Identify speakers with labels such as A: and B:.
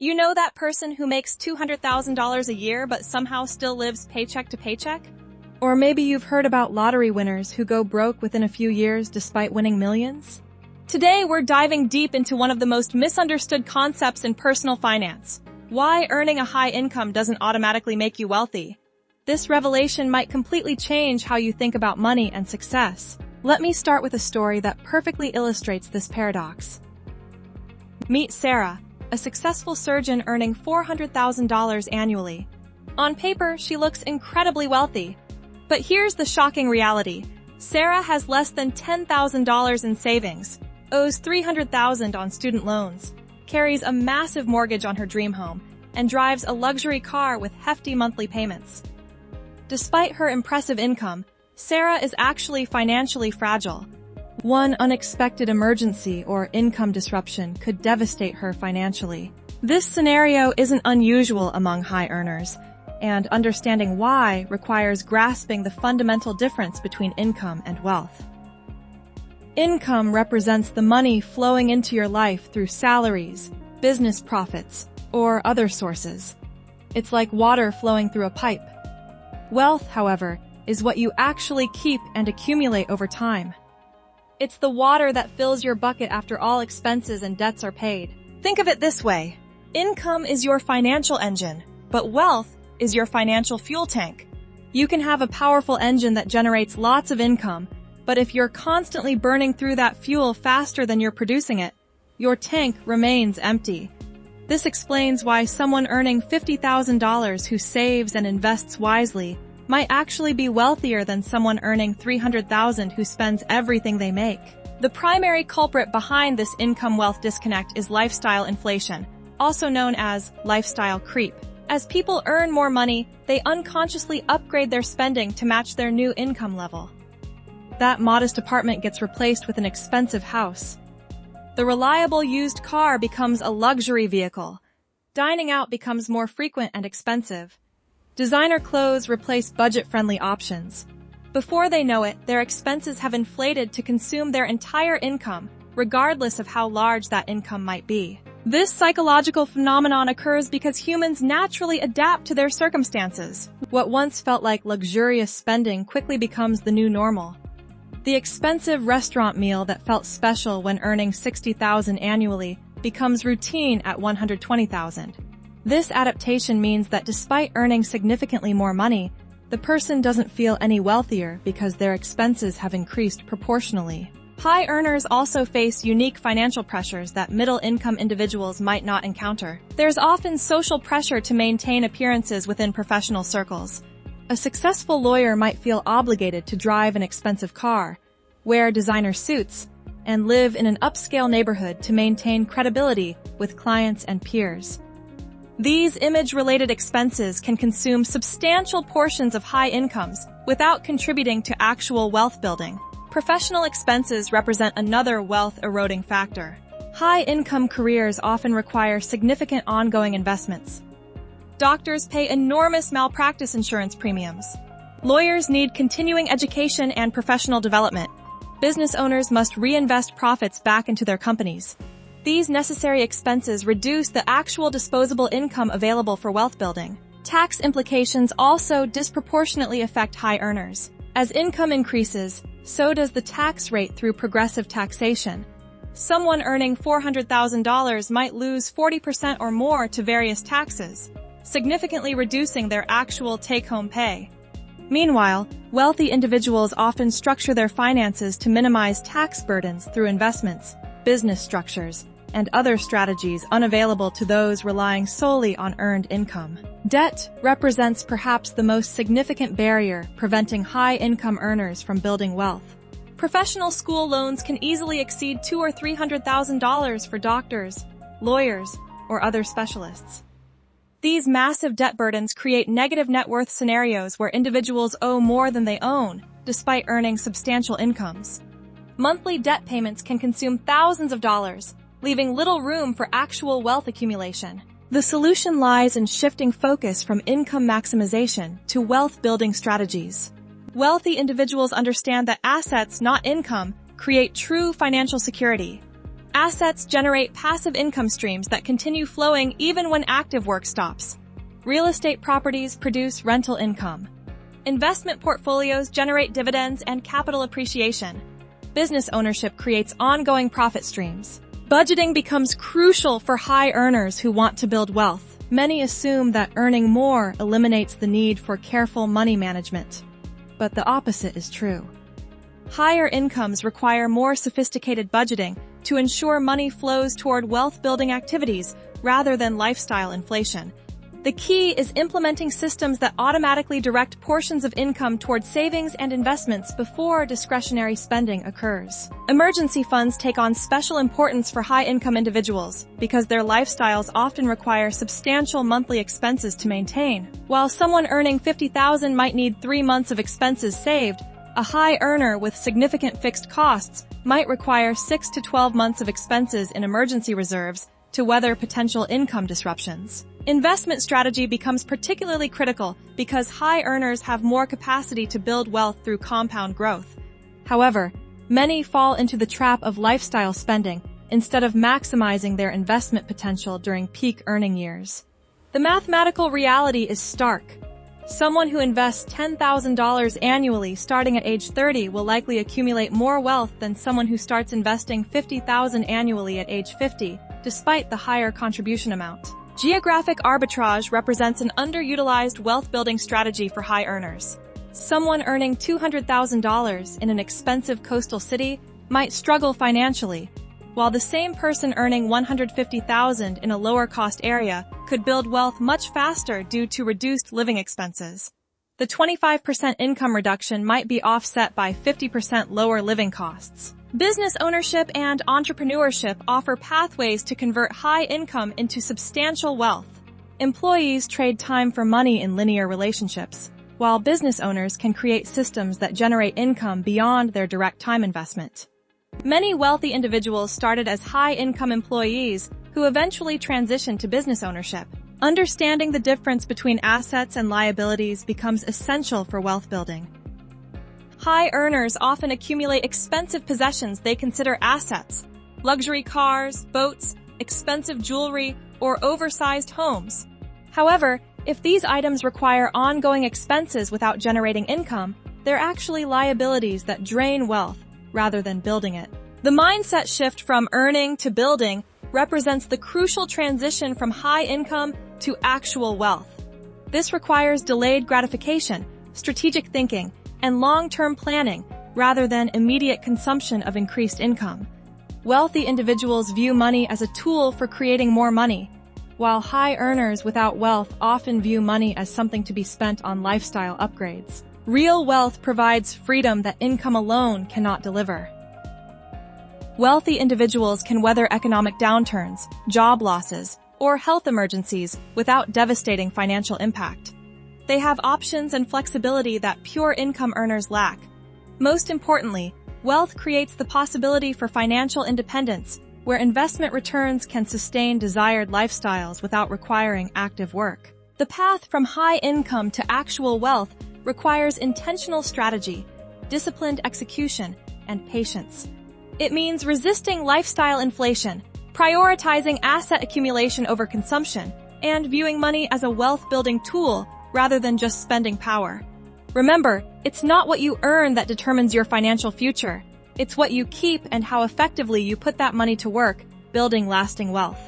A: You know that person who makes $200,000 a year but somehow still lives paycheck to paycheck? Or maybe you've heard about lottery winners who go broke within a few years despite winning millions? Today, we're diving deep into one of the most misunderstood concepts in personal finance: why earning a high income doesn't automatically make you wealthy. This revelation might completely change how you think about money and success. Let me start with a story that perfectly illustrates this paradox. Meet Sarah, a successful surgeon earning $400,000 annually. On paper, she looks incredibly wealthy. But here's the shocking reality. Sarah has less than $10,000 in savings, owes $300,000 on student loans, carries a massive mortgage on her dream home, and drives a luxury car with hefty monthly payments. Despite her impressive income, Sarah is actually financially fragile. One unexpected emergency or income disruption could devastate her financially. This scenario isn't unusual among high earners, and understanding why requires grasping the fundamental difference between income and wealth. Income represents the money flowing into your life through salaries, business profits, or other sources. It's like water flowing through a pipe. Wealth, however, is what you actually keep and accumulate over time. It's the water that fills your bucket after all expenses and debts are paid. Think of it this way. Income is your financial engine, but wealth is your financial fuel tank. You can have a powerful engine that generates lots of income, but if you're constantly burning through that fuel faster than you're producing it, your tank remains empty. This explains why someone earning $50,000 who saves and invests wisely might actually be wealthier than someone earning $300,000 who spends everything they make. The primary culprit behind this income-wealth disconnect is lifestyle inflation, also known as lifestyle creep. As people earn more money, they unconsciously upgrade their spending to match their new income level. That modest apartment gets replaced with an expensive house. The reliable used car becomes a luxury vehicle. Dining out becomes more frequent and expensive. Designer clothes replace budget-friendly options. Before they know it, their expenses have inflated to consume their entire income, regardless of how large that income might be. This psychological phenomenon occurs because humans naturally adapt to their circumstances. What once felt like luxurious spending quickly becomes the new normal. The expensive restaurant meal that felt special when earning $60,000 annually becomes routine at $120,000. This adaptation means that despite earning significantly more money, the person doesn't feel any wealthier because their expenses have increased proportionally. High earners also face unique financial pressures that middle-income individuals might not encounter. There's often social pressure to maintain appearances within professional circles. A successful lawyer might feel obligated to drive an expensive car, wear designer suits, and live in an upscale neighborhood to maintain credibility with clients and peers. These image-related expenses can consume substantial portions of high incomes without contributing to actual wealth building. Professional expenses represent another wealth-eroding factor. High-income careers often require significant ongoing investments. Doctors pay enormous malpractice insurance premiums. Lawyers need continuing education and professional development. Business owners must reinvest profits back into their companies. These necessary expenses reduce the actual disposable income available for wealth building. Tax implications also disproportionately affect high earners. As income increases, so does the tax rate through progressive taxation. Someone earning $400,000 might lose 40% or more to various taxes, significantly reducing their actual take-home pay. Meanwhile, wealthy individuals often structure their finances to minimize tax burdens through investments, business structures, and other strategies unavailable to those relying solely on earned income. Debt represents perhaps the most significant barrier preventing high-income earners from building wealth. Professional school loans can easily exceed $200,000 or $300,000 for doctors, lawyers, or other specialists. These massive debt burdens create negative net worth scenarios where individuals owe more than they own, despite earning substantial incomes. Monthly debt payments can consume thousands of dollars, leaving little room for actual wealth accumulation. The solution lies in shifting focus from income maximization to wealth-building strategies. Wealthy individuals understand that assets, not income, create true financial security. Assets generate passive income streams that continue flowing even when active work stops. Real estate properties produce rental income. Investment portfolios generate dividends and capital appreciation. Business ownership creates ongoing profit streams. Budgeting becomes crucial for high earners who want to build wealth. Many assume that earning more eliminates the need for careful money management. But the opposite is true. Higher incomes require more sophisticated budgeting to ensure money flows toward wealth-building activities rather than lifestyle inflation. The key is implementing systems that automatically direct portions of income toward savings and investments before discretionary spending occurs. Emergency funds take on special importance for high-income individuals because their lifestyles often require substantial monthly expenses to maintain. While someone earning $50,000 might need 3 months of expenses saved, a high earner with significant fixed costs might require 6 to 12 months of expenses in emergency reserves to weather potential income disruptions. Investment strategy becomes particularly critical because high earners have more capacity to build wealth through compound growth. However, many fall into the trap of lifestyle spending instead of maximizing their investment potential during peak earning years. The mathematical reality is stark. Someone who invests $10,000 annually starting at age 30 will likely accumulate more wealth than someone who starts investing $50,000 annually at age 50, despite the higher contribution amount. Geographic arbitrage represents an underutilized wealth-building strategy for high earners. Someone earning $200,000 in an expensive coastal city might struggle financially, while the same person earning $150,000 in a lower-cost area could build wealth much faster due to reduced living expenses. The 25% income reduction might be offset by 50% lower living costs. Business ownership and entrepreneurship offer pathways to convert high income into substantial wealth. Employees trade time for money in linear relationships, while business owners can create systems that generate income beyond their direct time investment. Many wealthy individuals started as high-income employees who eventually transitioned to business ownership. Understanding the difference between assets and liabilities becomes essential for wealth building. High earners often accumulate expensive possessions they consider assets: luxury cars, boats, expensive jewelry, or oversized homes. However, if these items require ongoing expenses without generating income, they're actually liabilities that drain wealth rather than building it. The mindset shift from earning to building represents the crucial transition from high income to actual wealth. This requires delayed gratification, strategic thinking, and long-term planning rather than immediate consumption of increased income. Wealthy individuals view money as a tool for creating more money, while high earners without wealth often view money as something to be spent on lifestyle upgrades. Real wealth provides freedom that income alone cannot deliver. Wealthy individuals can weather economic downturns, job losses, or health emergencies without devastating financial impact. They have options and flexibility that pure income earners lack. Most importantly, wealth creates the possibility for financial independence, where investment returns can sustain desired lifestyles without requiring active work. The path from high income to actual wealth requires intentional strategy, disciplined execution, and patience. It means resisting lifestyle inflation, prioritizing asset accumulation over consumption, and viewing money as a wealth-building tool rather than just spending power. Remember, it's not what you earn that determines your financial future. It's what you keep and how effectively you put that money to work, building lasting wealth.